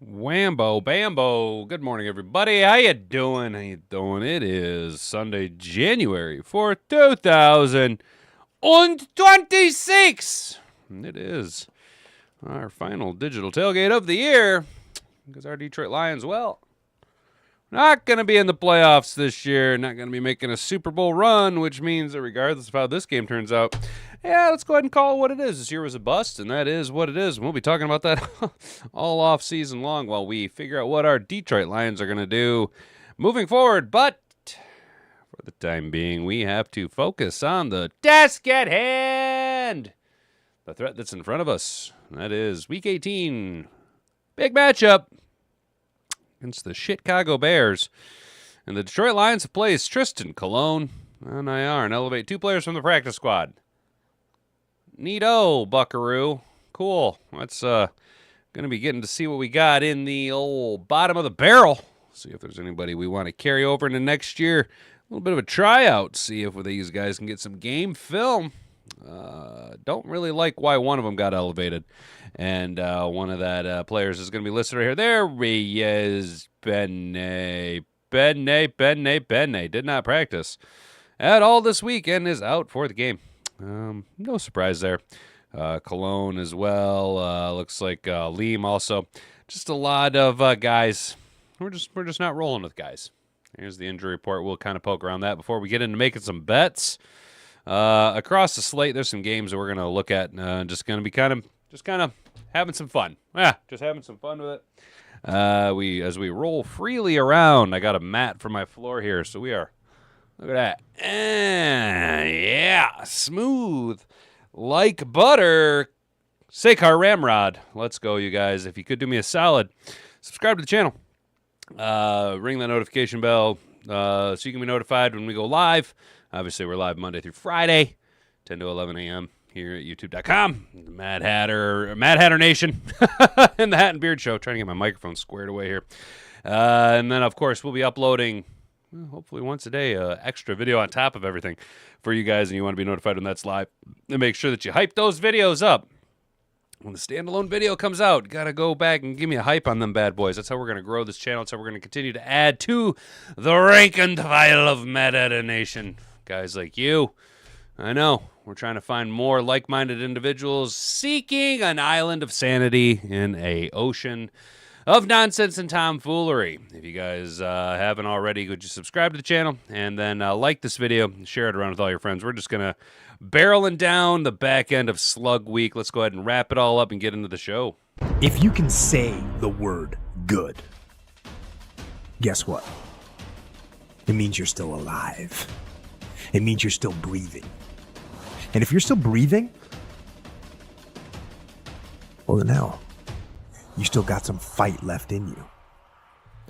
Whambo Bambo. Good morning, everybody. How you doing? It is Sunday, January 4th, 2026. It is our final digital tailgate of the year because our Detroit Lions, not going to be in the playoffs this year, not going to be making a Super Bowl run, which means that regardless of how this game turns out, let's go ahead and call it what it is. This year was a bust, and that is what it is. And we'll be talking about that all off season long while we figure out what our Detroit Lions are going to do moving forward. But for the time being, we have to focus on the task at hand, the threat that's in front of us. And that is Week 18, big matchup against the Chicago Bears. And the Detroit Lions have placed Trystan Colon on IR and elevate two players from the practice squad. Neato, buckaroo. Cool. That's going to be getting to see what we got in the old bottom of the barrel. See if there's anybody we want to carry over into next year. A little bit of a tryout. See if these guys can get some game film. Don't really like why one of them got elevated. And one of that players is going to be listed right here. There he is. Benne. Did not practice at all this week and is out for the game. No surprise there. Cologne as well. Looks like Liam also. Just a lot of guys. We're just not rolling with guys. Here's the injury report. We'll kind of poke around that before we get into making some bets. Across the slate, there's some games that we're going to look at. Just going to be kind of having some fun. Just having some fun with it. As we roll freely around, I got a mat for my floor here, so we are. Look at that. Smooth like butter. Sekar Ramrod. Let's go, you guys. If you could do me a solid, subscribe to the channel. Ring that notification bell so you can be notified when we go live. Obviously, we're live Monday through Friday, 10 to 11 a.m. here at youtube.com. The Mad Hatter Nation, and the Hat and Beard Show. Trying to get my microphone squared away here. And then, of course, we'll be uploading, hopefully once a day, extra video on top of everything for you guys, and you want to be notified when that's live. And make sure that you hype those videos up. When the standalone video comes out, got to go back and give me a hype on them bad boys. That's how we're going to grow this channel. That's how we're going to continue to add to the rank and file of Mad Hatter Nation. Guys like you, I know, we're trying to find more like-minded individuals seeking an island of sanity in a ocean of nonsense and tomfoolery. If you guys haven't already, could you subscribe to the channel and then like this video, share it around with all your friends. We're just going to barreling down the back end of Slug Week. Let's go ahead and wrap it all up and get into the show. If you can say the word good, guess what? It means you're still alive. It means you're still breathing. And if you're still breathing, well, then hell, you still got some fight left in you.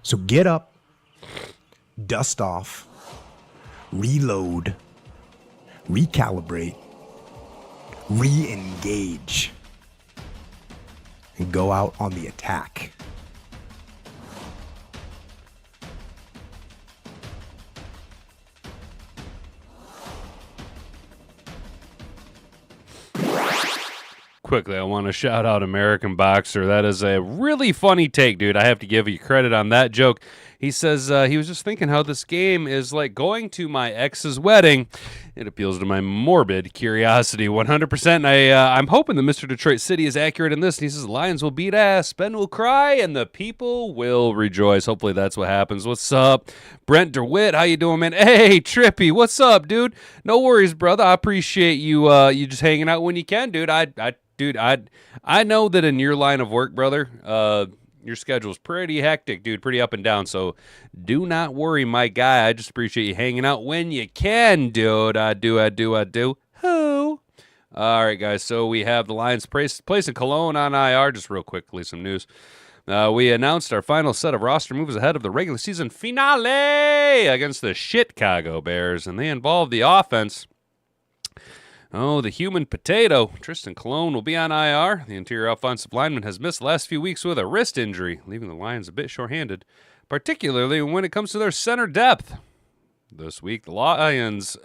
So get up, dust off, reload, recalibrate, re-engage, and go out on the attack. Quickly, I want to shout out American Boxer. That is a really funny take, dude. I have to give you credit on that joke. He says he was just thinking how this game is like going to my ex's wedding. It appeals to my morbid curiosity 100%. And I'm hoping that Mr. Detroit City is accurate in this. And he says, Lions will beat ass, Ben will cry, and the people will rejoice. Hopefully that's what happens. What's up? Brent DeWitt, how you doing, man? Hey, Trippy, what's up, dude? No worries, brother. I appreciate you you just hanging out when you can, dude. Dude, I know that in your line of work, brother, your schedule's pretty hectic, dude, pretty up and down. So do not worry, my guy. I just appreciate you hanging out when you can, dude. I do. Who? All right, guys. So we have the Lions placing Cologne on IR. Just real quickly, some news. We announced our final set of roster moves ahead of the regular season finale against the Chicago Bears, and they involve the offense. Oh, the human potato. Trystan Colon will be on IR. The interior offensive lineman has missed the last few weeks with a wrist injury, leaving the Lions a bit shorthanded, particularly when it comes to their center depth. This week, the Lions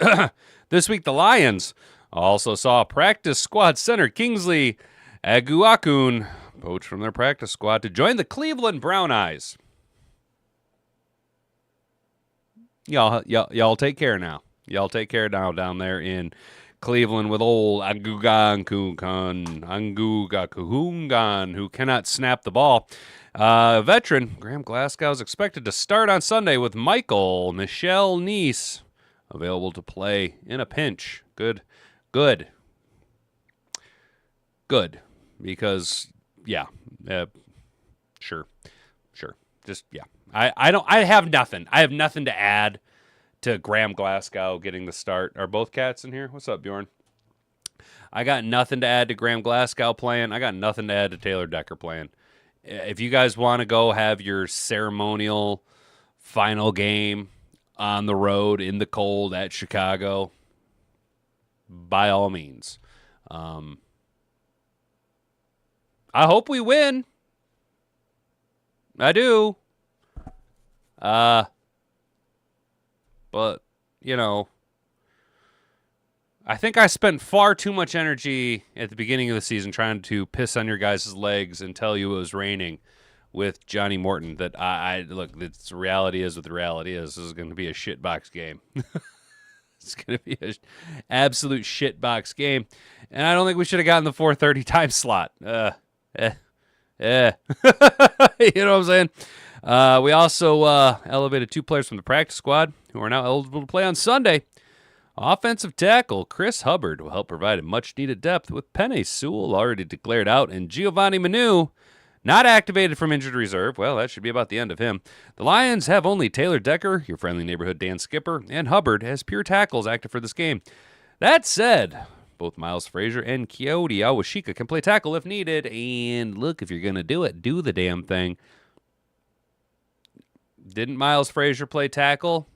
also saw practice squad center Kingsley Aguakun poached from their practice squad to join the Cleveland Brown Eyes. Y'all take care now. Y'all take care now down there in Cleveland with old Anguga Kuhungan, who cannot snap the ball. Veteran Graham Glasgow is expected to start on Sunday with Michel Nice available to play in a pinch. Good. Because, yeah, sure. Just, yeah. I have nothing. I have nothing to add to Graham Glasgow getting the start. Are both cats in here? What's up, Bjorn? I got nothing to add to Graham Glasgow playing. I got nothing to add to Taylor Decker playing. If you guys want to go have your ceremonial final game on the road in the cold at Chicago, by all means. I hope we win. I do. But, you know, I think I spent far too much energy at the beginning of the season trying to piss on your guys' legs and tell you it was raining with Johnny Morton. That I look, the reality is what the reality is. This is going to be a shitbox game. It's going to be an absolute shitbox game. And I don't think we should have gotten the 4:30 time slot. You know what I'm saying? We also elevated 2 players from the practice squad who are now eligible to play on Sunday. Offensive tackle Chris Hubbard will help provide a much-needed depth with Penei Sewell already declared out and Giovanni Manu not activated from injured reserve. Well, that should be about the end of him. The Lions have only Taylor Decker, your friendly neighborhood Dan Skipper, and Hubbard as pure tackles active for this game. That said, both Miles Frazier and Keoti Awashika can play tackle if needed. And look, if you're going to do it, do the damn thing. Didn't Miles Frazier play tackle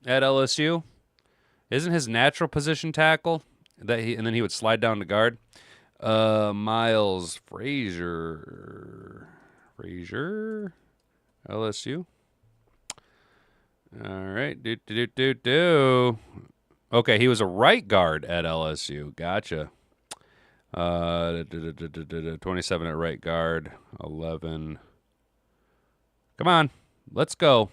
at LSU? Isn't his natural position tackle? And then he would slide down to guard. Miles Frazier, LSU. All right, Okay, he was a right guard at LSU. Gotcha. 27 at right guard, 11. Come on, let's go.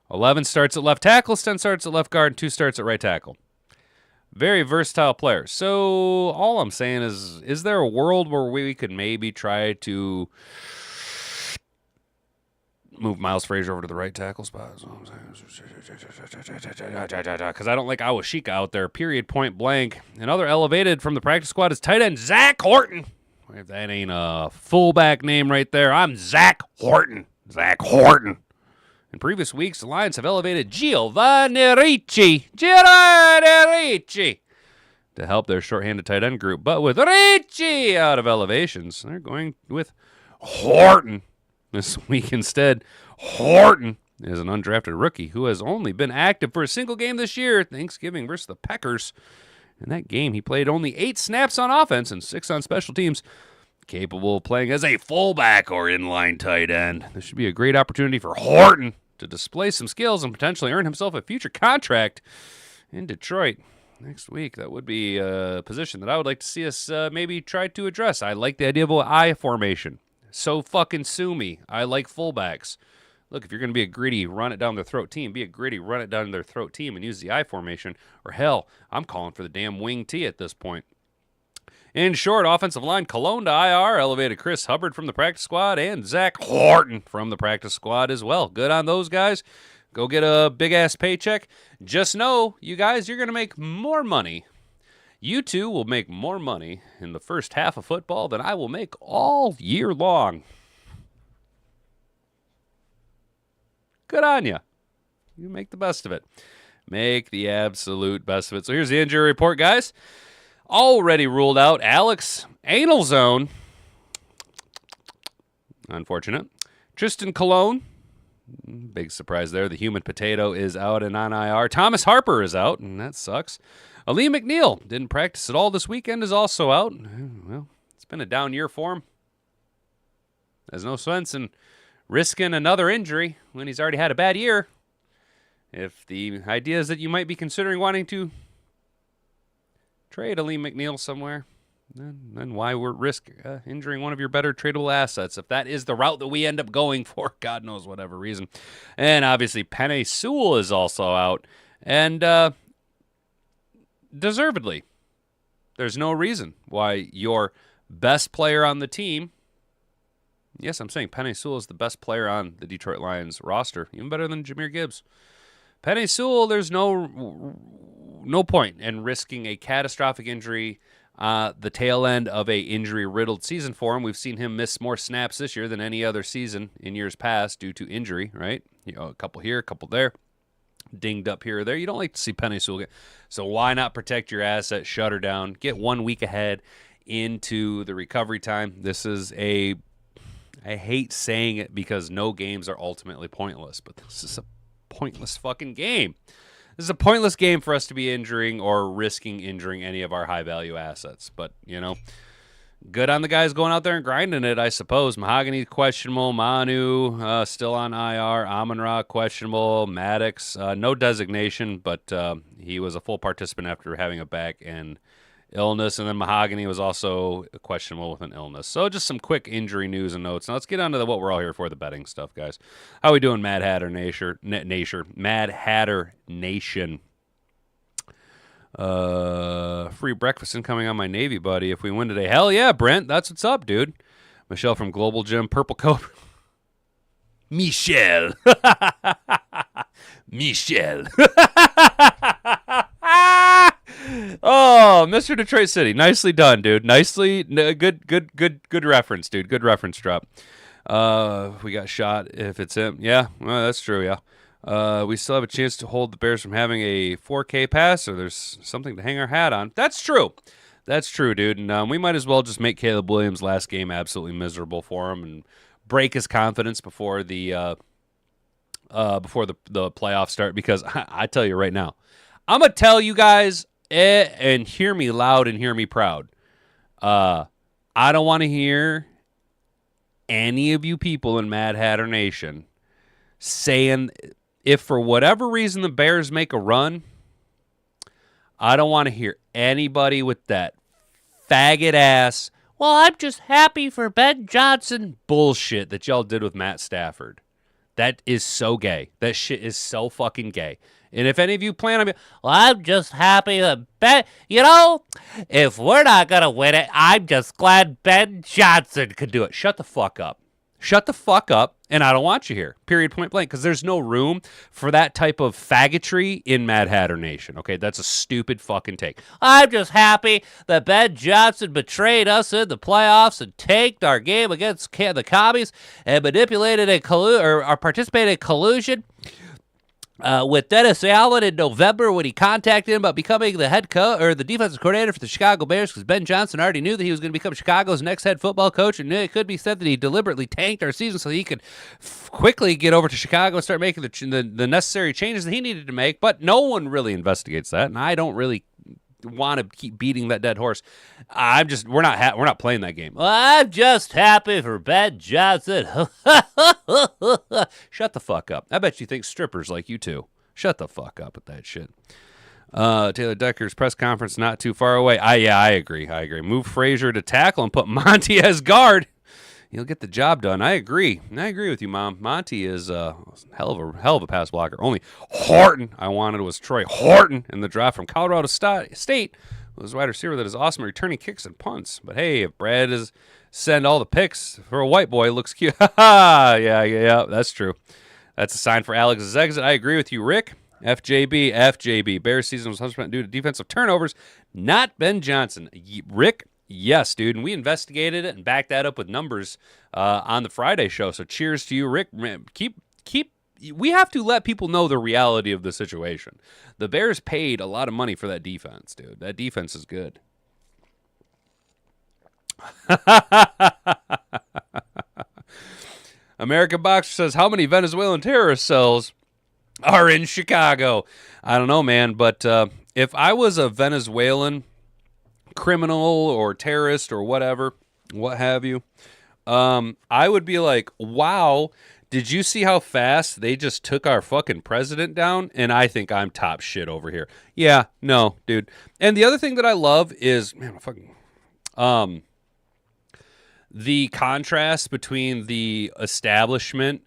11 starts at left tackle, 10 starts at left guard, and 2 starts at right tackle. Very versatile player. So all I'm saying is there a world where we could maybe try to move Miles Frazier over to the right tackle spot? Because I don't like Awashika out there, period, point blank. Another elevated from the practice squad is tight end Zach Horton. If that ain't a fullback name right there, I'm Zach Horton. Zach Horton. In previous weeks, the Lions have elevated Giovanni Ricci to help their shorthanded tight end group. But with Ricci out of elevations, they're going with Horton this week instead. Horton is an undrafted rookie who has only been active for a single game this year, Thanksgiving versus the Packers. In that game, he played only 8 snaps on offense and 6 on special teams. Capable of playing as a fullback or inline tight end. This should be a great opportunity for Horton to display some skills and potentially earn himself a future contract in Detroit next week. That would be a position that I would like to see us maybe try to address. I like the idea of an I formation. So fucking sue me. I like fullbacks. Look, if you're going to be a gritty, run it down their throat team, be a gritty, run it down their throat team and use the I formation. Or hell, I'm calling for the damn wing T at this point. In short, offensive line Colon to IR elevated Chris Hubbard from the practice squad and Zach Horton from the practice squad as well. Good on those guys. Go get a big-ass paycheck. Just know, you guys, you're going to make more money. You two will make more money in the first half of football than I will make all year long. Good on you. You make the best of it. Make the absolute best of it. So here's the injury report, guys. Already ruled out Alex Anal-Zone. Unfortunate. Trystan Colon. Big surprise there. The human potato is out and on IR. Thomas Harper is out, and that sucks. Ali McNeil didn't practice at all this weekend, is also out. Well, it's been a down year for him. There's no sense in risking another injury when he's already had a bad year. If the idea is that you might be considering wanting to trade Ali McNeil somewhere, then why we're risk injuring one of your better tradable assets if that is the route that we end up going for, God knows whatever reason. And obviously Penei Sewell is also out, and deservedly. There's no reason why your best player on the team, yes, I'm saying Penei Sewell is the best player on the Detroit Lions roster, even better than Jahmyr Gibbs. Penei Sewell, there's no point in risking a catastrophic injury, the tail end of a injury-riddled season for him. We've seen him miss more snaps this year than any other season in years past due to injury, right? A couple here, a couple there. Dinged up here or there. You don't like to see Penei Sewell get. So why not protect your asset, shut her down, get 1 week ahead into the recovery time? This is I hate saying it because no games are ultimately pointless, but this is a pointless fucking game. This is a pointless game for us to be injuring or risking injuring any of our high-value assets. But, good on the guys going out there and grinding it, I suppose. Mahogany, questionable. Manu, still on IR. Amon-Ra, questionable. Maddox, no designation, but he was a full participant after having a back and illness. And then Mahogany was also questionable with an illness. So just some quick injury news and notes. Now let's get on to what we're all here for, the betting stuff, guys. How we doing, Mad Hatter Nation? Mad Hatter Nation. Free breakfast incoming on my Navy buddy if we win today. Hell yeah, Brent. That's what's up, dude. Michelle from Global Gym, Purple Cobra. Michelle. Michelle. Oh, Mr. Detroit City. Nicely done, dude. Nicely. Good reference, dude. Good reference drop. We got shot if it's him. Yeah, well, that's true, yeah. We still have a chance to hold the Bears from having a 4K pass, or there's something to hang our hat on. That's true. That's true, dude. And we might as well just make Caleb Williams' last game absolutely miserable for him and break his confidence before the playoffs start. Because I tell you right now, I'm gonna tell you guys, and hear me loud and hear me proud. I don't want to hear any of you people in Mad Hatter Nation saying, if for whatever reason the Bears make a run, I don't want to hear anybody with that faggot ass, well, I'm just happy for Ben Johnson bullshit that y'all did with Matt Stafford. That is so gay. That shit is so fucking gay. And if any of you plan on, well, I'm just happy that Ben, if we're not going to win it, I'm just glad Ben Johnson could do it. Shut the fuck up. Shut the fuck up, and I don't want you here. Period, point blank, because there's no room for that type of faggotry in Mad Hatter Nation, okay? That's a stupid fucking take. I'm just happy that Ben Johnson betrayed us in the playoffs and tanked our game against the Commies and manipulated or participated in collusion with Dennis Allen in November when he contacted him about becoming the head coach or the defensive coordinator for the Chicago Bears, because Ben Johnson already knew that he was going to become Chicago's next head football coach, and it could be said that he deliberately tanked our season so he could quickly get over to Chicago and start making the necessary changes that he needed to make. But no one really investigates that, and I don't really want to keep beating that dead horse. We're not playing that game. Well, I'm just happy for Ben Johnson. Shut the fuck up. I bet you think strippers like you too. Shut the fuck up with that shit. Taylor Decker's press conference not too far away. I agree. Move Frazier to tackle and put Monty as guard. He'll get the job done. I agree with you, Mom. Monty is a hell of a pass blocker. Only Horton I wanted was Troy Horton in the draft from Colorado State. Was a wide receiver that is awesome at returning kicks and punts. But hey, if Brad is send all the picks for a white boy, looks cute. Yeah, that's true. That's a sign for Alex's exit. I agree with you, Rick. FJB. Bears season was 100% due to defensive turnovers, not Ben Johnson. Rick. Yes, dude, and we investigated it and backed that up with numbers on the Friday show. So cheers to you, Rick. We have to let people know the reality of the situation. The Bears paid a lot of money for that defense, dude. That defense is good. American Boxer says, how many Venezuelan terrorist cells are in Chicago? I don't know, man, but if I was a Venezuelan criminal or terrorist or what have you, I would be like, wow, did you see how fast they just took our fucking president down? And I think I'm top shit over here. Yeah, no, dude. And the other thing that I love is, man, The contrast between the establishment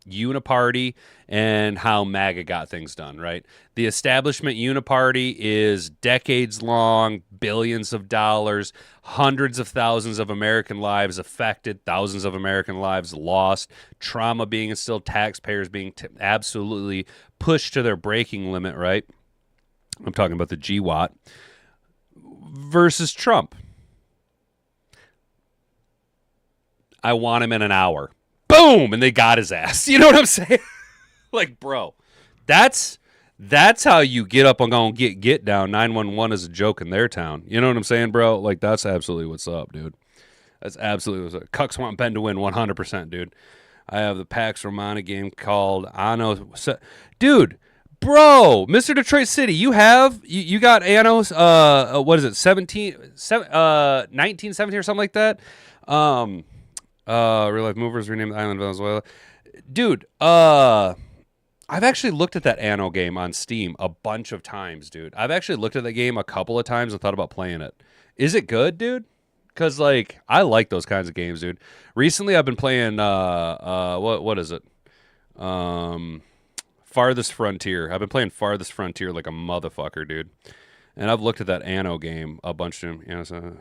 uniparty and how MAGA got things done, right? The establishment uniparty is decades long, billions of dollars, hundreds of thousands of American lives affected, thousands of American lives lost, trauma being instilled, taxpayers being absolutely pushed to their breaking limit, right? I'm talking about the GWAT versus Trump. I want him in an hour. Boom! And they got his ass. You know what I'm saying? Like, bro, that's how you get up and go and get down. 911 is a joke in their town. You know what I'm saying, bro? Like, that's absolutely what's up, dude. That's absolutely what's up. Cucks want Ben to win 100%, dude. I have the Pax Romana game called Anno. Dude, bro, Mr. Detroit City, you got Anno's, what is it, 1917 or something like that? Real Life Movers renamed the island Venezuela. Dude, I've actually looked at that Anno game on Steam a bunch of times, dude. I've actually looked at that game a couple of times and thought about playing it. Is it good, dude? Because, like, I like those kinds of games, dude. Recently, I've been playing, what is it? Farthest Frontier. I've been playing Farthest Frontier like a motherfucker, dude. And I've looked at that Anno game a bunch of them. You know, so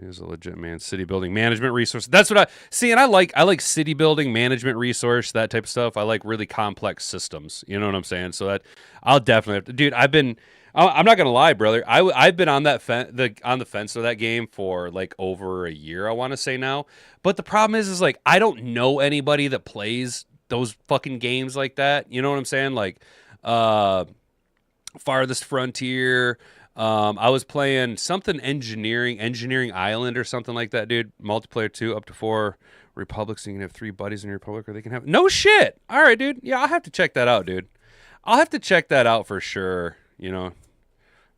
he's a legit man. City building management resource. That's what I see, and I like city building management resource, that type of stuff. I like really complex systems. You know what I'm saying? So that I'll definitely have to, dude. I'm not gonna lie, brother. I've been on that on the fence of that game for like over a year, I want to say now. But the problem is like I don't know anybody that plays those fucking games like that. You know what I'm saying? Like, Farthest Frontier. I was playing something Engineering Island or something like that, dude. Multiplayer 2, up to 4 republics. So you can have 3 buddies in your republic, or they can have no shit. All right, dude. Yeah, I'll have to check that out, dude. I'll have to check that out for sure. You know,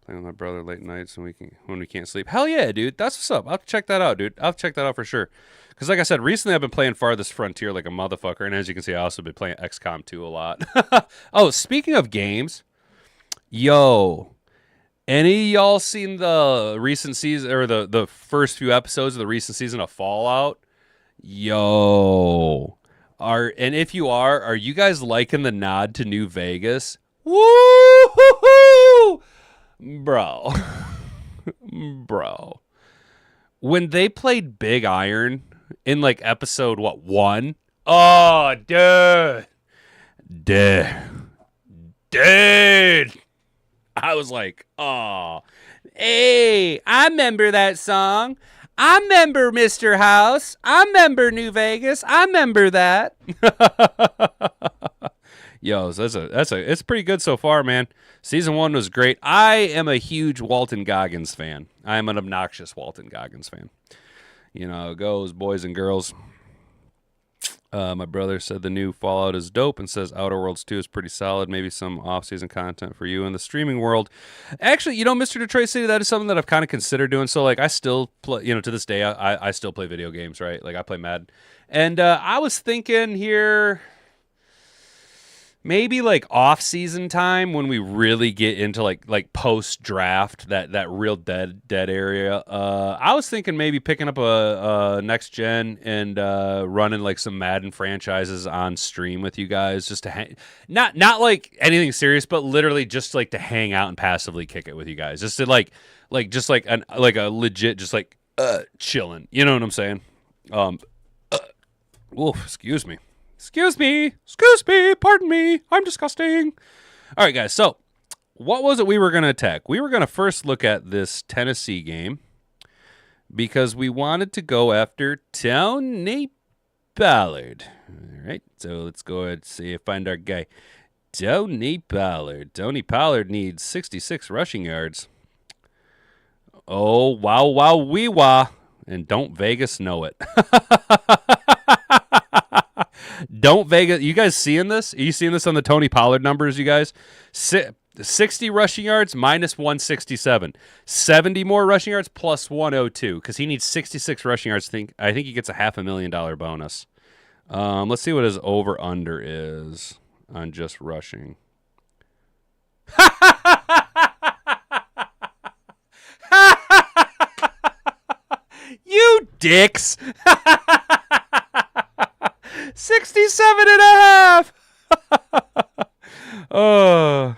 playing with my brother late nights when we can't sleep. Hell yeah, dude. That's what's up. I'll have to check that out, dude. I'll have to check that out for sure. Because like I said, recently I've been playing Farthest Frontier like a motherfucker, and as you can see, I also been playing XCOM 2 a lot. Oh, speaking of games, yo. Any of y'all seen the recent season or the first few episodes of the recent season of Fallout? And if you are you guys liking the nod to New Vegas? Woo! Bro. Bro. When they played Big Iron in like episode 1? Oh, dude. I was like, oh, hey, I remember that song. I remember Mr. House. I remember New Vegas. I remember that. Yo, so it's pretty good so far, man. Season 1 was great. I am a huge Walton Goggins fan. I am an obnoxious Walton Goggins fan. You know how it goes, boys and girls. My brother said the new Fallout is dope and says Outer Worlds 2 is pretty solid. Maybe some off-season content for you in the streaming world. Actually, you know, Mr. Detroit City, that is something that I've kind of considered doing. So, like, I still play, you know, to this day, I still play video games, right? Like, I play Madden. And I was thinking here, maybe like off-season time when we really get into like post-draft, that real dead area. I was thinking maybe picking up a next gen and running like some Madden franchises on stream with you guys, just to hang, not like anything serious, but literally just like to hang out and passively kick it with you guys, just to like a legit just like chilling. You know what I'm saying? Excuse me, pardon me, I'm disgusting. All right, guys, so what was it we were going to attack? We were going to first look at this Tennessee game because we wanted to go after Tony Ballard. All right, so let's go ahead and find our guy, Tony Ballard. Tony Ballard needs 66 rushing yards. Oh, wow, wee-wah. And don't Vegas know it. Don't Vegas. You guys seeing this? Are you seeing this on the Tony Pollard numbers, you guys? 60 rushing yards minus 167. 70 more rushing yards plus 102 because he needs 66 rushing yards. I think he gets a $500,000 bonus. Let's see what his over-under is on just rushing. You dicks. 67.5. Oh.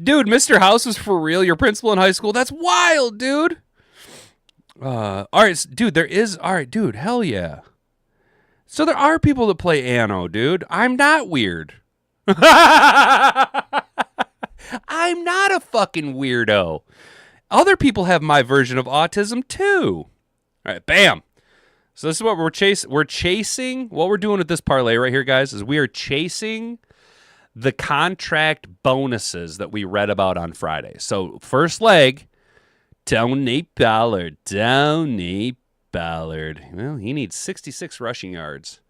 Dude, Mr. House was for real. Your principal in high school. That's wild, dude. All right, dude, all right, dude, hell yeah. So there are people that play Anno, dude. I'm not weird. I'm not a fucking weirdo. Other people have my version of autism too. All right, bam. So this is what we're chasing. We're chasing. What we're doing with this parlay right here, guys, is we are chasing the contract bonuses that we read about on Friday. So first leg, Tony Ballard. Well, he needs 66 rushing yards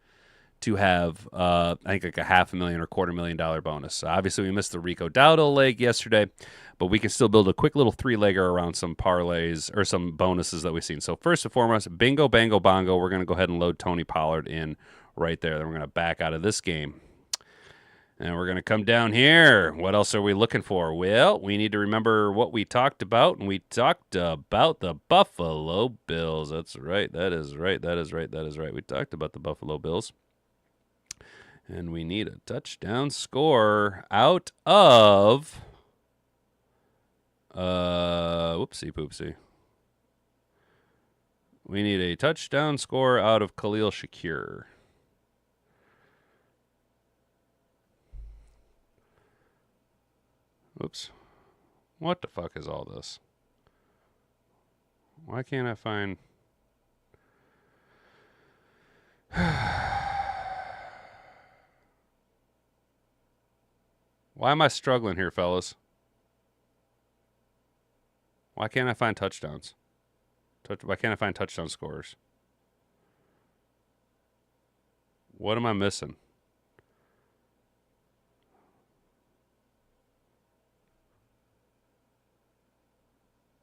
to have, I think, like a $500,000 or $250,000 bonus. So obviously, we missed the Rico Dowdle leg yesterday, but we can still build a quick little three-legger around some parlays or some bonuses that we've seen. So first and foremost, bingo, bango, bongo. We're going to go ahead and load Tony Pollard in right there. Then we're going to back out of this game. And we're going to come down here. What else are we looking for? Well, we need to remember what we talked about, and we talked about the Buffalo Bills. That's right. That is right. We talked about the Buffalo Bills. And we need a touchdown score out of... whoopsie poopsie. We need a touchdown score out of Khalil Shakir. Oops. What the fuck is all this? Why can't I find... Why am I struggling here, fellas? Why can't I find touchdowns? Why can't I find touchdown scores? What am I missing?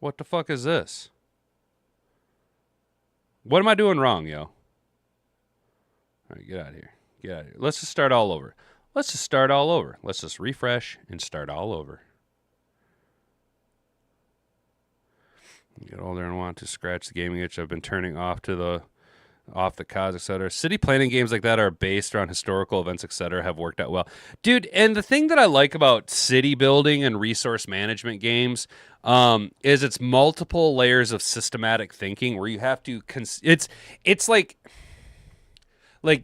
What the fuck is this? What am I doing wrong, yo? All right, get out of here. Get out of here. Let's just start all over. Let's just refresh and start all over. Get older and want to scratch the gaming itch I've been turning off the cause, etc. City planning games like that are based around historical events, etc. have worked out well. Dude, and the thing that I like about city building and resource management games is it's multiple layers of systematic thinking where you have to it's like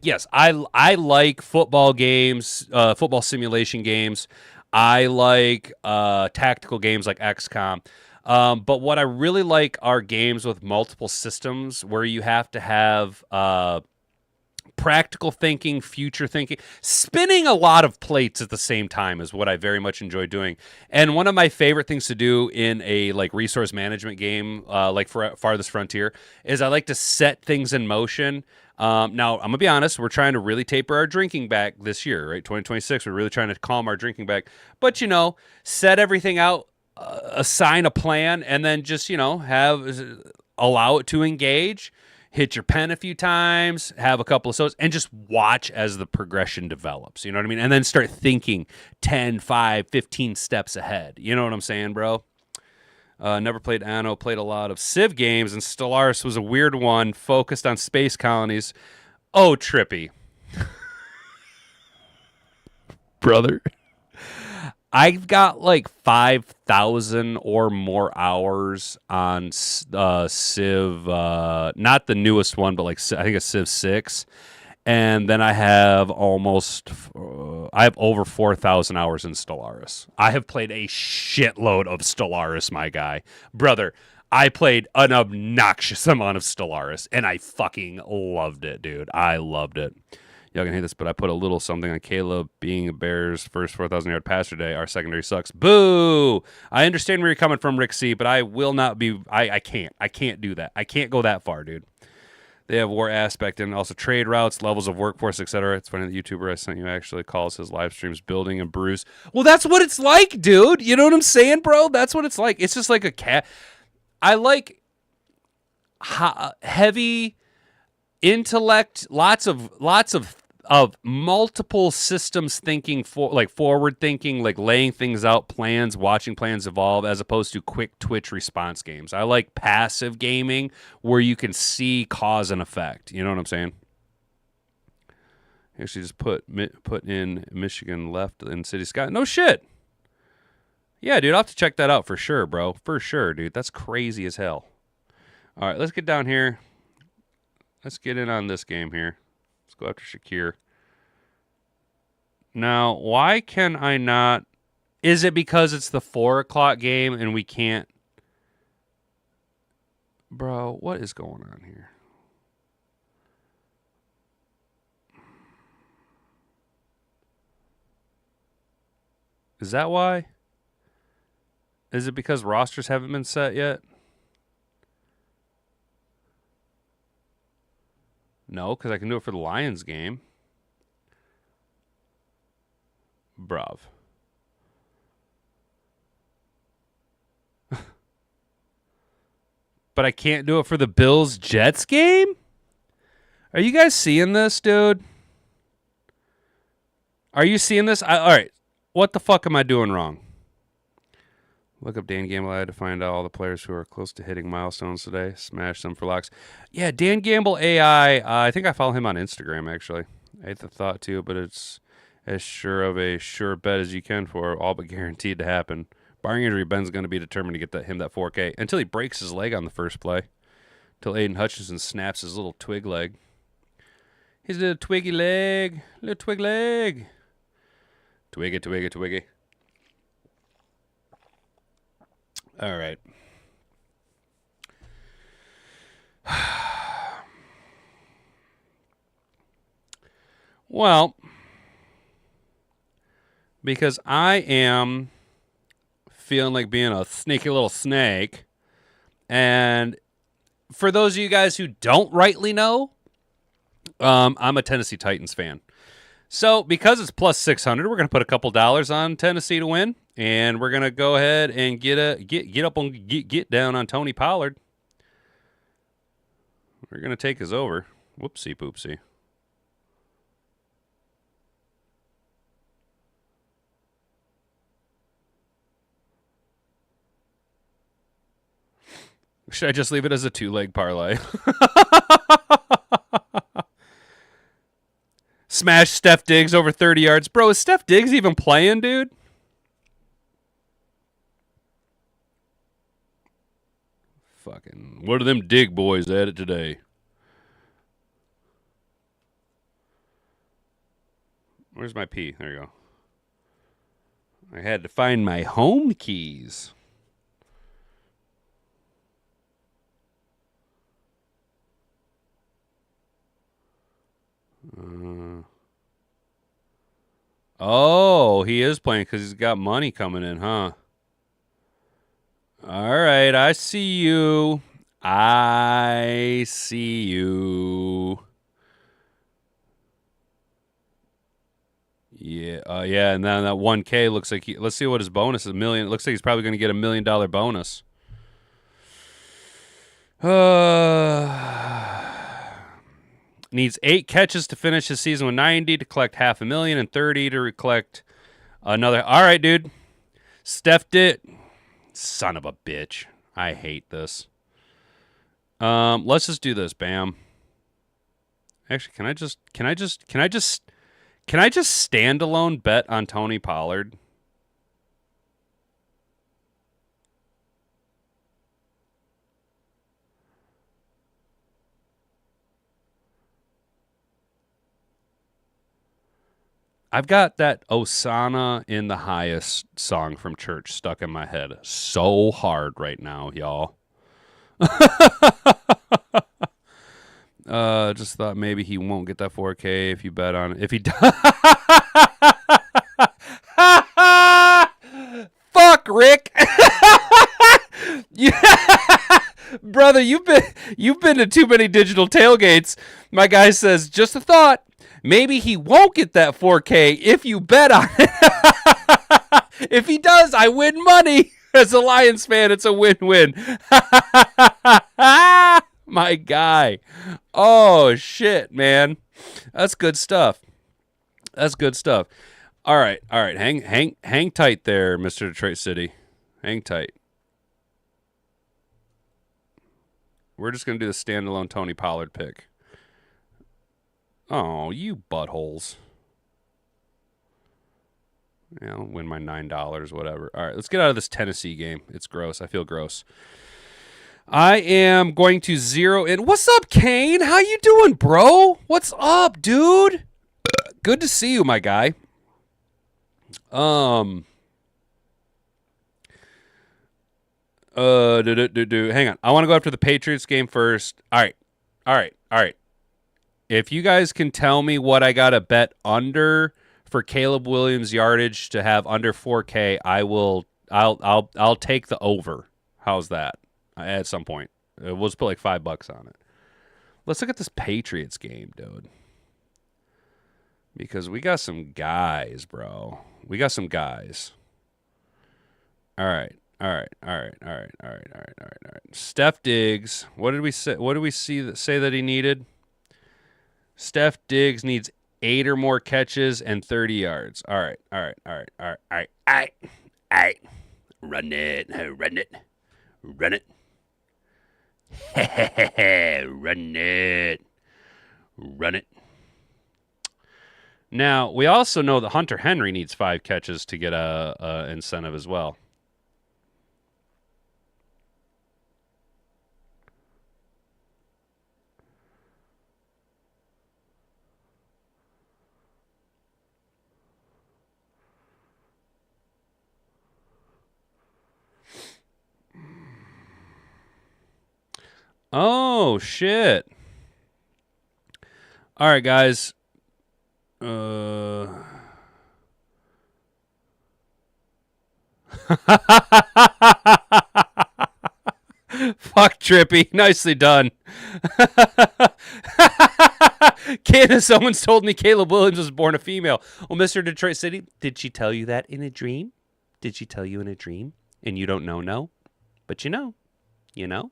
yes, I like football games, football simulation games. I like tactical games like XCOM. But what I really like are games with multiple systems where you have to have practical thinking, future thinking, spinning a lot of plates at the same time is what I very much enjoy doing. And one of my favorite things to do in a like resource management game, like for Farthest Frontier, is I like to set things in motion. Now, I'm going to be honest, we're trying to really taper our drinking back this year, right? 2026, we're really trying to calm our drinking back. But, set everything out, assign a plan, and then just, allow it to engage, hit your pen a few times, have a couple of sodas, and just watch as the progression develops. You know what I mean? And then start thinking 10, 5, 15 steps ahead. You know what I'm saying, bro? Never played Anno, played a lot of Civ games, and Stellaris was a weird one, focused on space colonies. Oh, trippy. Brother. I've got like 5,000 or more hours on Civ, not the newest one, but like I think it's Civ 6. And then I have over 4,000 hours in Stellaris. I have played a shitload of Stellaris, my guy. Brother, I played an obnoxious amount of Stellaris, and I fucking loved it, dude. I loved it. Y'all can hate this, but I put a little something on Caleb being a Bears' first 4,000-yard passer day. Our secondary sucks. Boo! I understand where you're coming from, Rick C., but I will not be... I can't. I can't do that. I can't go that far, dude. They have war aspect and also trade routes, levels of workforce, etc. It's funny the YouTuber I sent you actually calls his live streams building and brews. Well, that's what it's like, dude. You know what I'm saying, bro? That's what it's like. It's just like a cat. I like heavy intellect, lots of of multiple systems thinking, forward thinking, like laying things out, plans, watching plans evolve, as opposed to quick twitch response games. I like passive gaming where you can see cause and effect. You know what I'm saying? Actually, just put in Michigan left in City Sky. No shit. Yeah, dude, I'll have to check that out for sure, bro. For sure, dude. That's crazy as hell. All right, let's get down here. Let's get in on this game here. Let's go after Shakir. Now, why can I not? Is it because it's the 4 o'clock game and we can't? Bro, what is going on here? Is that why? Is it because rosters haven't been set yet? No, because I can do it for the Lions game. Bruv. But I can't do it for the Bills-Jets game? Are you guys seeing this, dude? Are you seeing this? All right. What the fuck am I doing wrong? Look up Dan Gamble. I had to find out all the players who are close to hitting milestones today. Smash them for locks. Yeah, Dan Gamble AI. I think I follow him on Instagram, actually. I hate the thought, too, but it's as sure of a sure bet as you can for all but guaranteed to happen. Barring injury, Ben's going to be determined to get him that 4K until he breaks his leg on the first play. Until Aiden Hutchinson snaps his little twig leg. His little twiggy leg. Little twig leg. Twiggy, twiggy, twiggy. All right. Well, because I am feeling like being a sneaky little snake, and for those of you guys who don't rightly know, I'm a Tennessee Titans fan. So because it's plus 600, we're going to put a couple dollars on Tennessee to win, and we're going to go ahead and get down on Tony Pollard. We're going to take his over. Whoopsie poopsie. Should I just leave it as a 2-leg parlay? Smash Steph Diggs over 30 yards. Bro, is Steph Diggs even playing, dude? Fucking, what are them Dig boys at it today? Where's my P? There you go. I had to find my home keys. Oh, he is playing because he's got money coming in, huh? All right, I see you. I see you. Yeah, yeah, and then that 1K looks like let's see what his bonus is. $1 million. It looks like he's probably going to get $1 million bonus. Needs 8 catches to finish his season with 90 to collect $500,000 and 30 to collect another. All right, dude. Steph did. Son of a bitch. I hate this. Let's just do this. Bam. Actually, can I just standalone bet on Tony Pollard? I've got that Osana in the Highest song from church stuck in my head so hard right now, y'all. Just thought maybe he won't get that 4K if you bet on it. If he does. Fuck, Rick. Yeah. Brother, you've been to too many digital tailgates. My guy says, just a thought. Maybe he won't get that 4K if you bet on it. If he does, I win money. As a Lions fan, it's a win-win. My guy. Oh, shit, man. That's good stuff. That's good stuff. All right. Hang tight there, Mr. Detroit City. Hang tight. We're just gonna do the standalone Tony Pollard pick. Oh, you buttholes. Yeah, I'll win my $9, whatever. All right, let's get out of this Tennessee game. It's gross. I feel gross. I am going to zero in. What's up, Kane? How you doing, bro? What's up, dude? Good to see you, my guy. Hang on. I want to go after the Patriots game first. All right. If you guys can tell me what I got to bet under for Caleb Williams yardage to have under 4K, I'll take the over. How's that? At some point. We'll just put like $5 on it. Let's look at this Patriots game, dude. Because we got some guys, bro. We got some guys. All right. Steph Diggs. What did we say? What did we say that he needed? Steph Diggs needs 8 or more catches and 30 yards. All right. Run it. Run it. Run it. Now, we also know that Hunter Henry needs 5 catches to get a incentive as well. Oh, shit. All right, guys. Fuck Trippy. Nicely done. Candace, someone's told me Caleb Williams was born a female. Well, Mr. Detroit City, did she tell you that in a dream? Did she tell you in a dream? And you don't know, no? But you know. You know?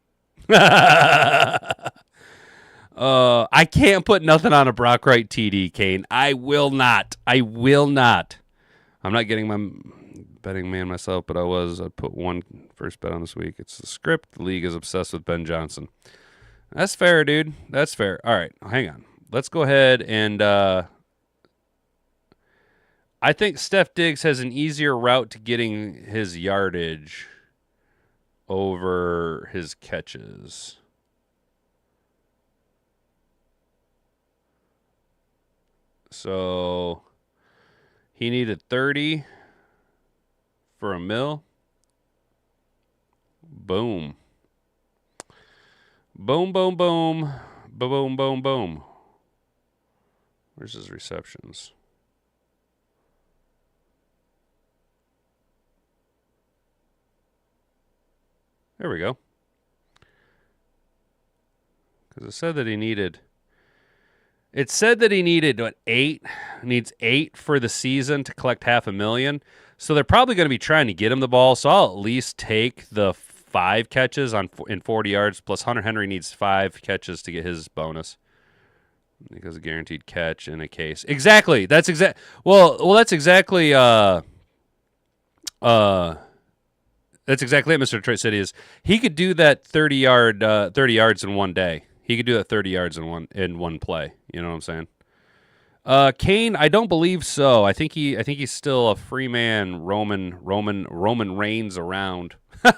I can't put nothing on a Brock Wright TD, Kane. I will not. I'm not getting my betting man myself, but I put one first bet on this week. It's the script. The league is obsessed with Ben Johnson. That's fair, dude. That's fair. All right, hang on. Let's go ahead and I think Steph Diggs has an easier route to getting his yardage over his catches. So he needed 30 for a mil. Boom. Boom, boom, boom. Boom, boom, boom. Where's his receptions? There we go. Because it said that he needed... It said that he needed, what, 8? Needs 8 for the season to collect $500,000. So they're probably going to be trying to get him the ball. So I'll at least take the 5 catches in 40 yards. Plus Hunter Henry needs 5 catches to get his bonus. Because a guaranteed catch in a case. Exactly. That's exact. Well, that's exactly. That's exactly it. Mr. Detroit City is. He could do that 30 yards in one day. He could do that 30 yards in one play. You know what I'm saying? Kane, I don't believe so. I think he's still a free man. Roman reigns around. Do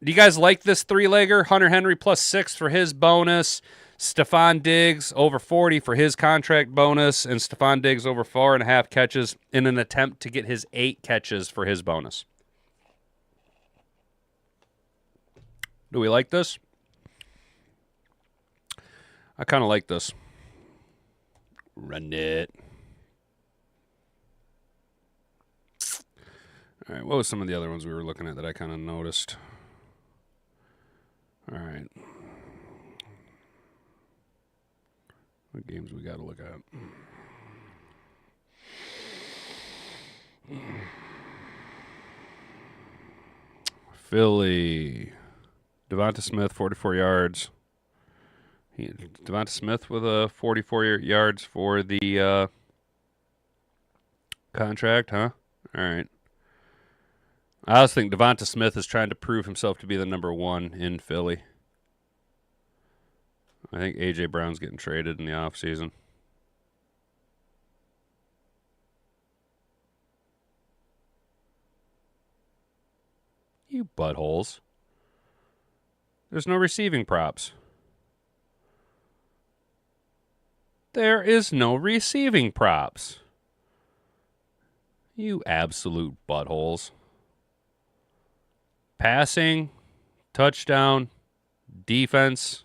you guys like this 3-legger? Hunter Henry plus 6 for his bonus. Stephon Diggs over 40 for his contract bonus. And Stephon Diggs over 4.5 catches in an attempt to get his 8 catches for his bonus. Do we like this? I kind of like this. Run it. All right, what was some of the other ones we were looking at that I kind of noticed? All right. What games we got to look at? Philly. Devonta Smith, 44 yards. Devonta Smith with 44 yards for the contract, huh? All right. I also think Devonta Smith is trying to prove himself to be the number one in Philly. I think A.J. Brown's getting traded in the offseason. You buttholes. There's no receiving props. There is no receiving props. You absolute buttholes. Passing, touchdown, defense.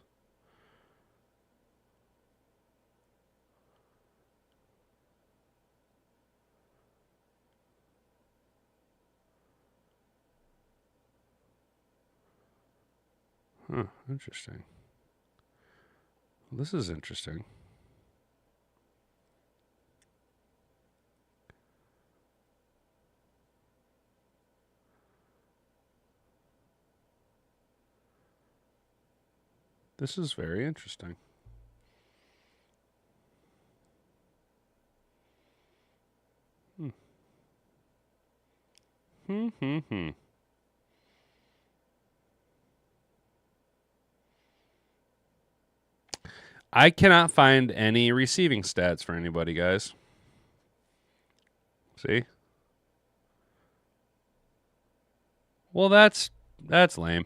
Huh, interesting. This is interesting. This is very interesting. I cannot find any receiving stats for anybody, guys. See? Well, that's lame.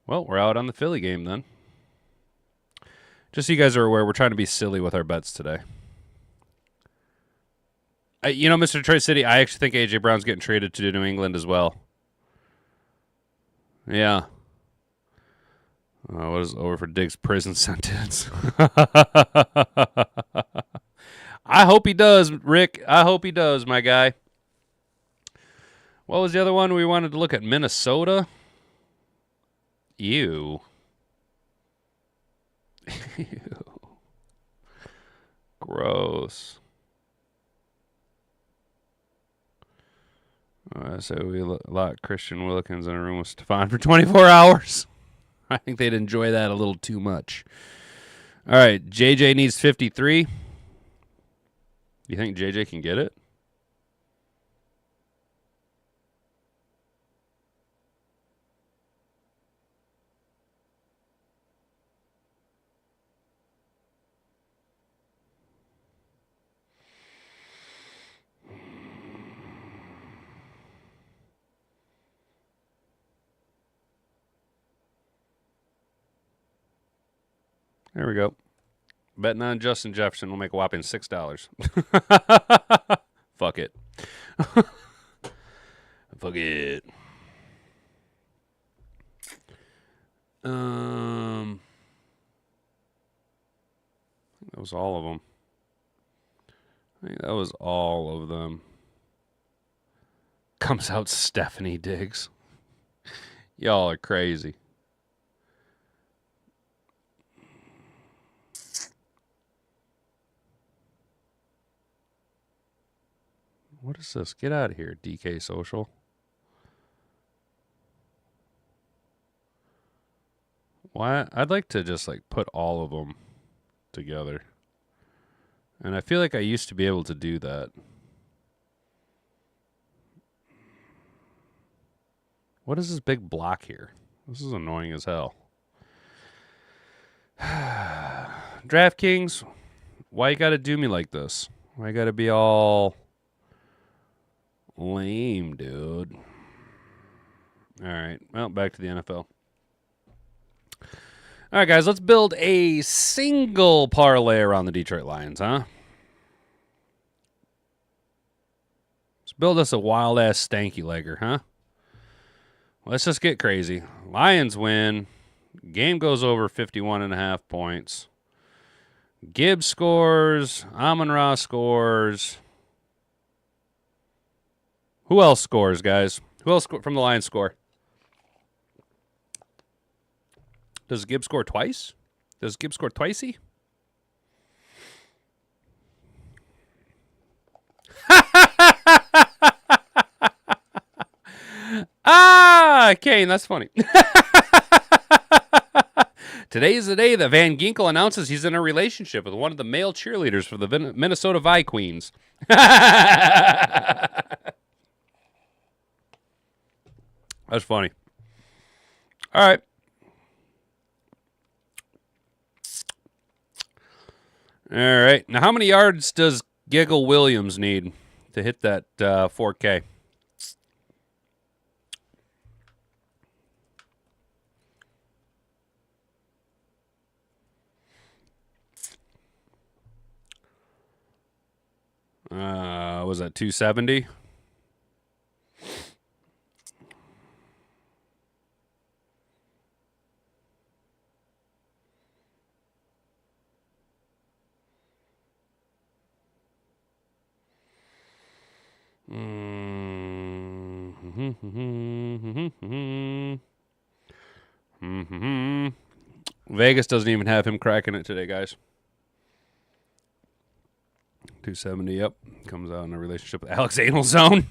Well, we're out on the Philly game then. Just so you guys are aware, we're trying to be silly with our bets today. Mr. Detroit City, I actually think A.J. Brown's getting traded to New England as well. Yeah. What is over for Diggs' prison sentence? I hope he does, Rick. I hope he does, my guy. What was the other one we wanted to look at? Minnesota? Ew. Ew. Gross. So we locked Christian Wilkins in a room with Stephon for 24 hours. I think they'd enjoy that a little too much. All right, JJ needs 53. You think JJ can get it? There we go. Betting on Justin Jefferson will make a whopping $6. Fuck it. Fuck it. That was all of them. I think that was all of them. Comes out Stephanie Diggs. Y'all are crazy. What is this? Get out of here, DK Social. Why? I'd like to just put all of them together. And I feel like I used to be able to do that. What is this big block here? This is annoying as hell. DraftKings, why you gotta do me like this? Why you gotta be all lame, dude? All right, well, back to the NFL. All right, guys, let's build a single parlay around the Detroit Lions, huh? Let's build us a wild-ass stanky legger, huh? Let's just get crazy. Lions win. Game goes over 51.5 points. Gibbs scores. Amon-Ra scores. Who else scores, guys? Who else from the Lions score? Does Gibbs score twice? Does Gibbs score twicey? Kane, that's funny. Today is the day that Van Ginkel announces he's in a relationship with one of the male cheerleaders for the Minnesota Vikings. That's funny. All right. All right. Now, how many yards does Giggle Williams need to hit that 4K? Was that 270? Vegas doesn't even have him cracking it today, guys. 270, yep. Comes out in a relationship with Alex Anal Zone.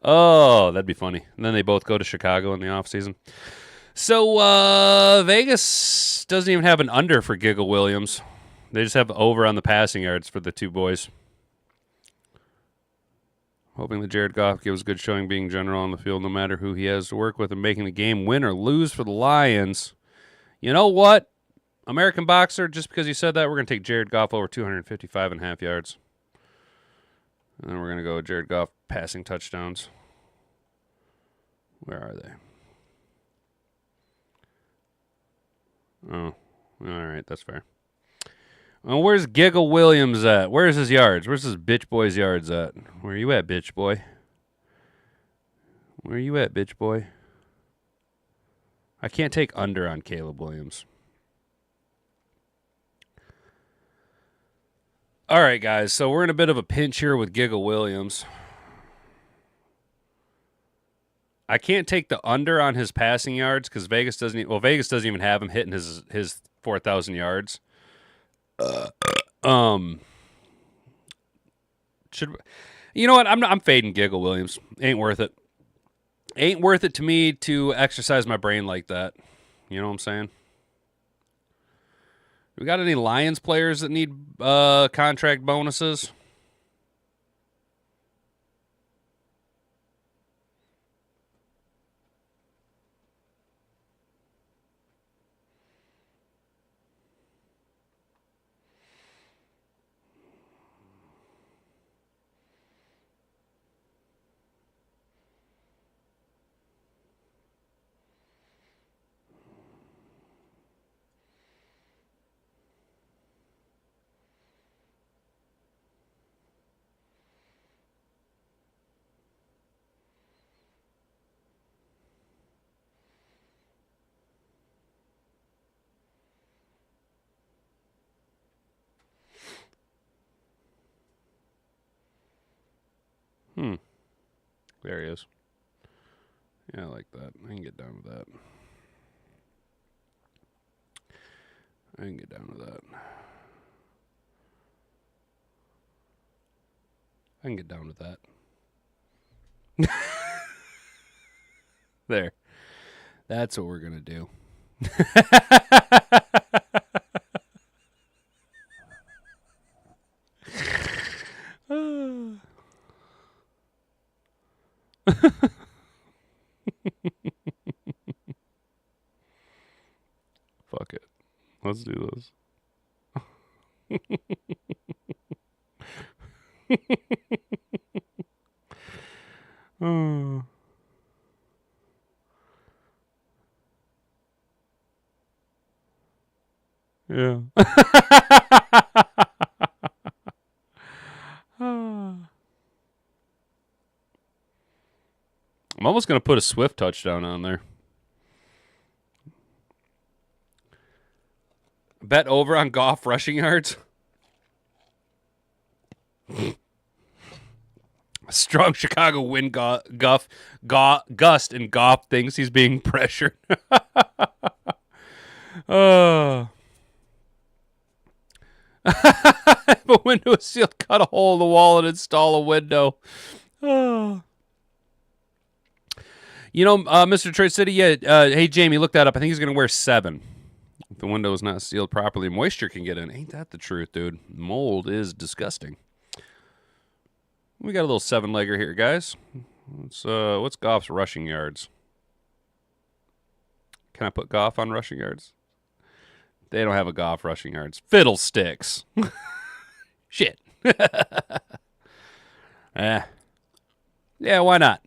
Oh, that'd be funny. And then they both go to Chicago in the offseason. So Vegas doesn't even have an under for Giggle Williams. They just have over on the passing yards for the two boys. Hoping that Jared Goff gives a good showing being general on the field no matter who he has to work with and making the game win or lose for the Lions. You know what? American Boxer, just because you said that, we're going to take Jared Goff over 255.5 yards. And then we're going to go Jared Goff passing touchdowns. Where are they? Oh, all right, that's fair. Well, where's Giggle Williams at? Where's his yards? Where's his bitch boy's yards at? Where you at, bitch boy? Where you at, bitch boy? I can't take under on Caleb Williams. All right, guys, so we're in a bit of a pinch here with Giggle Williams. I can't take the under on his passing yards because Vegas doesn't even have him hitting his 4,000 yards. You know what? I'm fading Giggle Williams. Ain't worth it. Ain't worth it to me to exercise my brain like that. You know what I'm saying? We got any Lions players that need contract bonuses? There he is. Yeah, I like that. I can get down with that. I can get down with that. I can get down with that. There. That's what we're going to do. Fuck it. Let's do this. Oh. Yeah. I'm almost going to put a Swift touchdown on there. Bet over on Goff rushing yards. Strong Chicago win. Gust and Goff thinks he's being pressured. If a window is sealed, cut a hole in the wall and install a window. You Mr. Trade City, yeah, hey, Jamie, look that up. I think he's going to wear 7. If the window is not sealed properly, moisture can get in. Ain't that the truth, dude? Mold is disgusting. We got a little 7-legger here, guys. What's Goff's rushing yards? Can I put Goff on rushing yards? They don't have a Goff rushing yards. Fiddlesticks. Shit. Yeah, why not?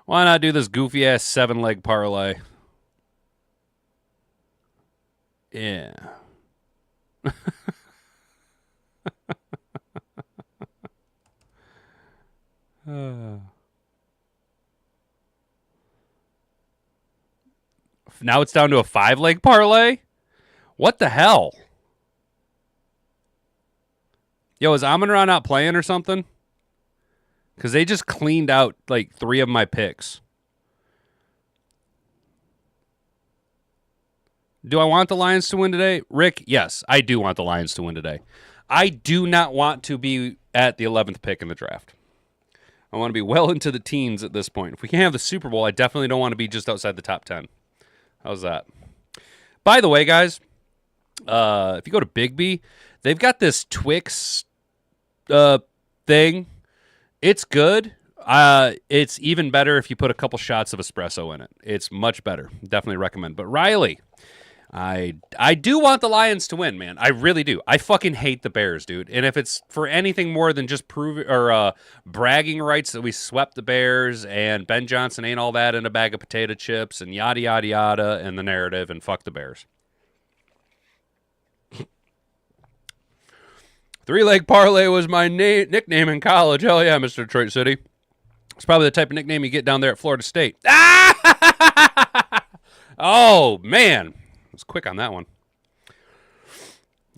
Why not do this goofy-ass 7-leg parlay? Yeah. Now it's down to a 5-leg parlay? What the hell? Yo, is Amon-Ra not playing or something? Because they just cleaned out like 3 of my picks. Do I want the Lions to win today? Rick, yes, I do want the Lions to win today. I do not want to be at the 11th pick in the draft. I want to be well into the teens at this point. If we can't have the Super Bowl, I definitely don't want to be just outside the top 10. How's that? By the way, guys, if you go to Bigby, they've got this Twix thing. It's good. It's even better if you put a couple shots of espresso in it. It's much better. Definitely recommend. But Riley, I do want the Lions to win, man. I really do. I fucking hate the Bears, dude. And if it's for anything more than just bragging rights that we swept the Bears and Ben Johnson ain't all that in a bag of potato chips and yada, yada, yada, and the narrative, and fuck the Bears. 3-leg parlay was my nickname in college. Hell yeah, Mr. Detroit City. It's probably the type of nickname you get down there at Florida State. Oh, man. I was quick on that one.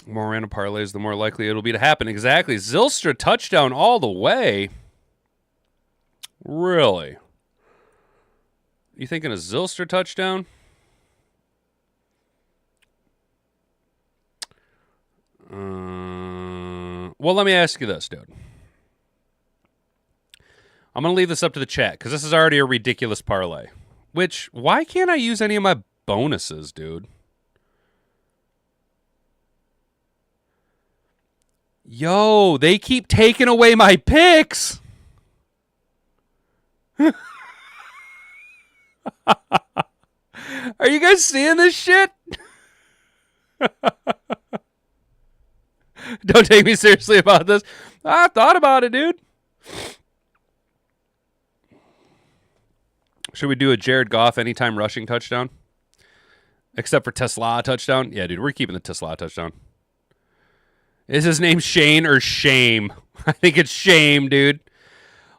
The more random parlays, the more likely it'll be to happen. Exactly. Zylstra touchdown all the way. Really? You thinking a Zylstra touchdown? Well, let me ask you this, dude. I'm going to leave this up to the chat because this is already a ridiculous parlay. Which, why can't I use any of my bonuses, dude? Yo, they keep taking away my picks. Are you guys seeing this shit? Don't take me seriously about this. I thought about it, dude. Should we do a Jared Goff anytime rushing touchdown? Except for Tesla touchdown? Yeah, dude, we're keeping the Tesla touchdown. Is his name Shane or Shame? I think it's Shame, dude.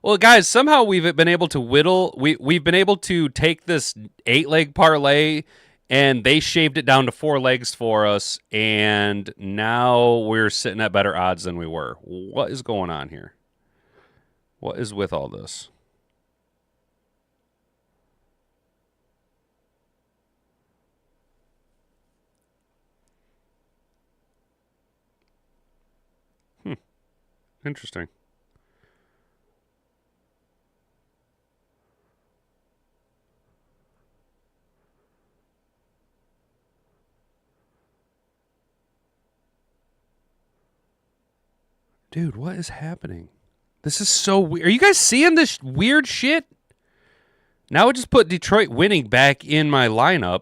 Well, guys, somehow we've been able to we've been able to take this 8-leg parlay, and they shaved it down to 4 legs for us, and now we're sitting at better odds than we were. What is going on here? What is with all this? Interesting. Dude, what is happening? This is so weird. Are you guys seeing this weird shit? Now I just put Detroit winning back in my lineup.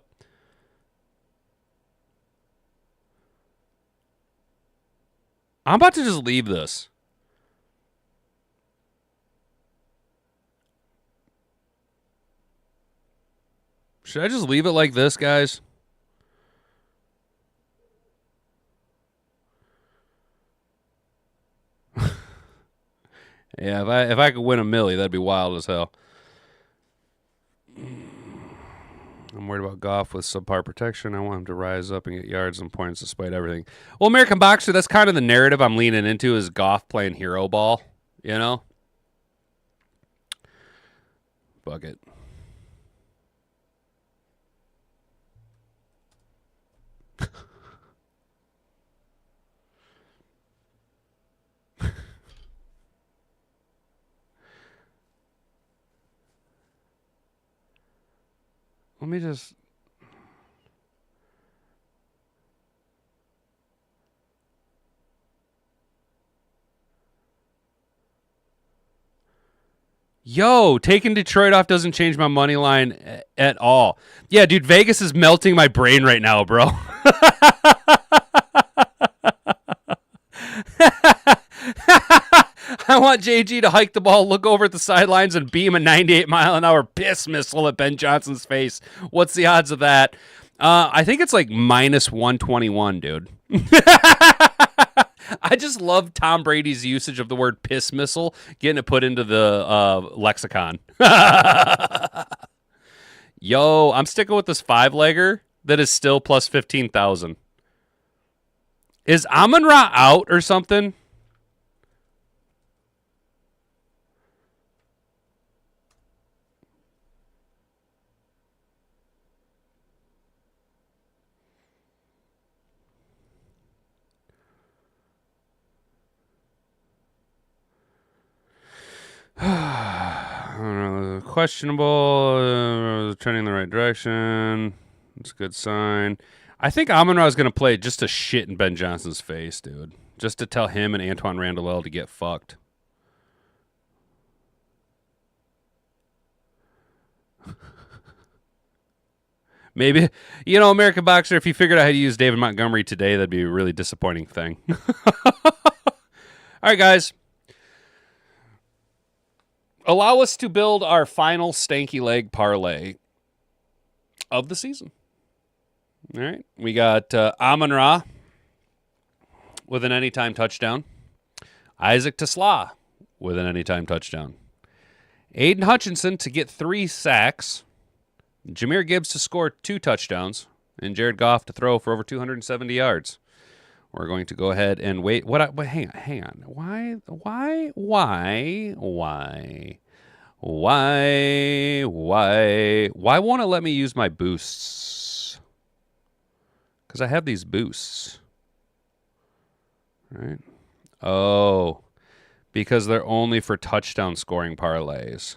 I'm about to just leave this. Should I just leave it like this, guys? Yeah, if I could win a milli, that'd be wild as hell. I'm worried about Goff with subpar protection. I want him to rise up and get yards and points despite everything. Well, American Boxer, that's kind of the narrative I'm leaning into is Goff playing hero ball, you know? Fuck it. Let me just... Yo, taking Detroit off doesn't change my money line at all. Yeah, dude, Vegas is melting my brain right now, bro. I want JG to hike the ball, look over at the sidelines, and beam a 98-mile-an-hour piss missile at Ben Johnson's face. What's the odds of that? I think it's like minus 121, dude. I just love Tom Brady's usage of the word piss missile, getting it put into the lexicon. Yo, I'm sticking with this 5-legger that is still plus 15,000. Is Amon-Ra out or something? I don't know. Questionable. Trending in the right direction. That's a good sign. I think Amon-Ra is going to play just to shit in Ben Johnson's face, dude. Just to tell him and Antoine Randall to get fucked. Maybe, American Boxer, if you figured out how to use David Montgomery today, that'd be a really disappointing thing. All right, guys. Allow us to build our final stanky leg parlay of the season. All right. We got Amon-Ra with an anytime touchdown. Isaac Tesla with an anytime touchdown. Aiden Hutchinson to get 3 sacks. Jahmyr Gibbs to score 2 touchdowns. And Jared Goff to throw for over 270 yards. We're going to go ahead and wait. Hang on. Why won't it let me use my boosts? Because I have these boosts. Right? Oh, because they're only for touchdown scoring parlays.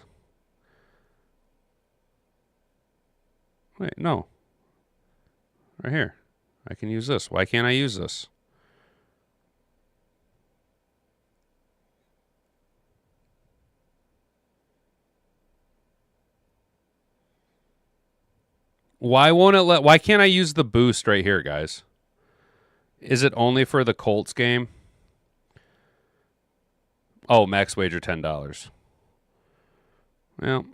Wait, no. Right here. I can use this. Why can't I use this? Why can't I use the boost right here, guys? Is it only for the Colts game? Oh, max wager $10. Well,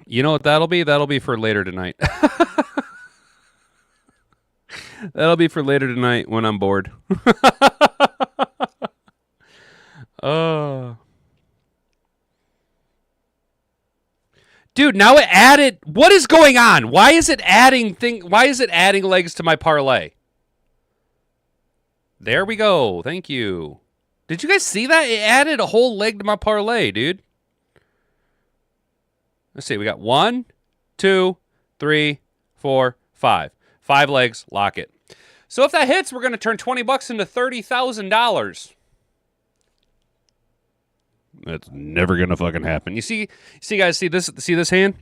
you know what that'll be? That'll be for later tonight. That'll be for later tonight when I'm bored. Dude, now it added. What is going on? Why is it adding legs to my parlay? There we go. Thank you. Did you guys see that? It added a whole leg to my parlay, dude. Let's see. We got 1, 2, 3, 4, 5. 5 legs. Lock it. So if that hits, we're going to turn $20 into $30,000. That's never gonna fucking happen. You see, guys, see this hand?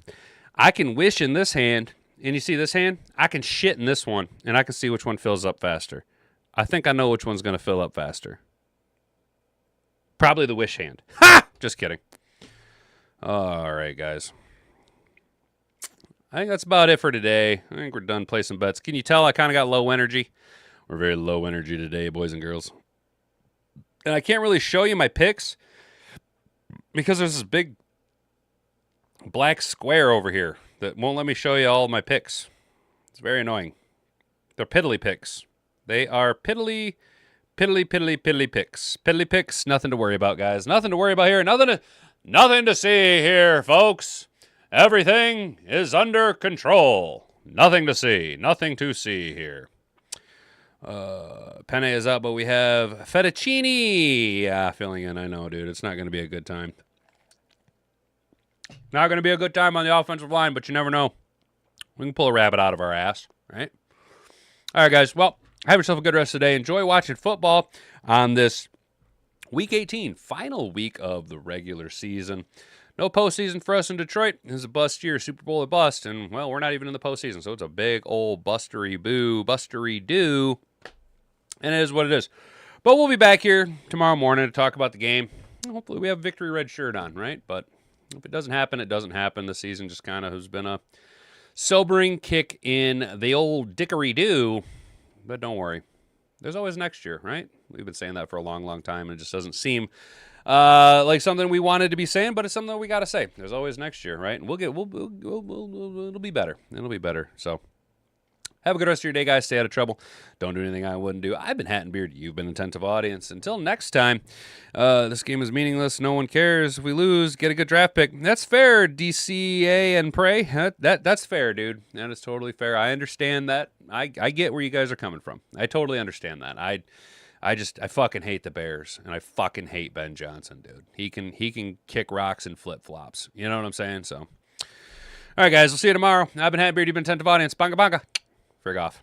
I can wish in this hand, and you see this hand? I can shit in this one, and I can see which one fills up faster. I think I know which one's gonna fill up faster. Probably the wish hand. Ha! Just kidding. All right, guys. I think that's about it for today. I think we're done placing bets. Can you tell I kind of got low energy? We're very low energy today, boys and girls. And I can't really show you my picks because there's this big black square over here that won't let me show you all my picks. It's very annoying. They're piddly picks. They are piddly picks. Piddly picks. Nothing to worry about, guys. Nothing to worry about here. Nothing to see here, folks. Everything is under control. Nothing to see. Nothing to see here. Penne is up, but we have fettuccine filling in. I know, dude. It's not going to be a good time. Not going to be a good time on the offensive line, but you never know. We can pull a rabbit out of our ass, right? All right, guys. Well, have yourself a good rest of the day. Enjoy watching football on this Week 18, final week of the regular season. no postseason for us in Detroit. This is a bust year, Super Bowl or bust, and, well, we're not even in the postseason, so it's a big old bustery boo, bustery do, and it is what it is. But we'll be back here tomorrow morning to talk about the game. Hopefully we have a victory red shirt on, right? But if it doesn't happen, it doesn't happen. The season just kind of has been a sobering kick in the old dickery-do, but don't worry. There's always next year, right? We've been saying that for a long, long time, and it just doesn't seem like something we wanted to be saying, but it's something that we got to say. There's always next year, right? And it'll be better. It'll be better. So have a good rest of your day, guys. Stay out of trouble. Don't do anything I wouldn't do. I've been Hat and Beard. You've been Attentive Audience. Until next time, this game is meaningless. No one cares. If we lose, get a good draft pick. That's fair, DCA and Prey. That's fair, dude. That is totally fair. I understand that. I get where you guys are coming from. I totally understand that. I fucking hate the Bears, and I fucking hate Ben Johnson, dude. He can kick rocks and flip-flops. You know what I'm saying? So, all right, guys. We'll see you tomorrow. I've been Hat and Beard. You've been Attentive Audience. Bonga bonga. Frig off.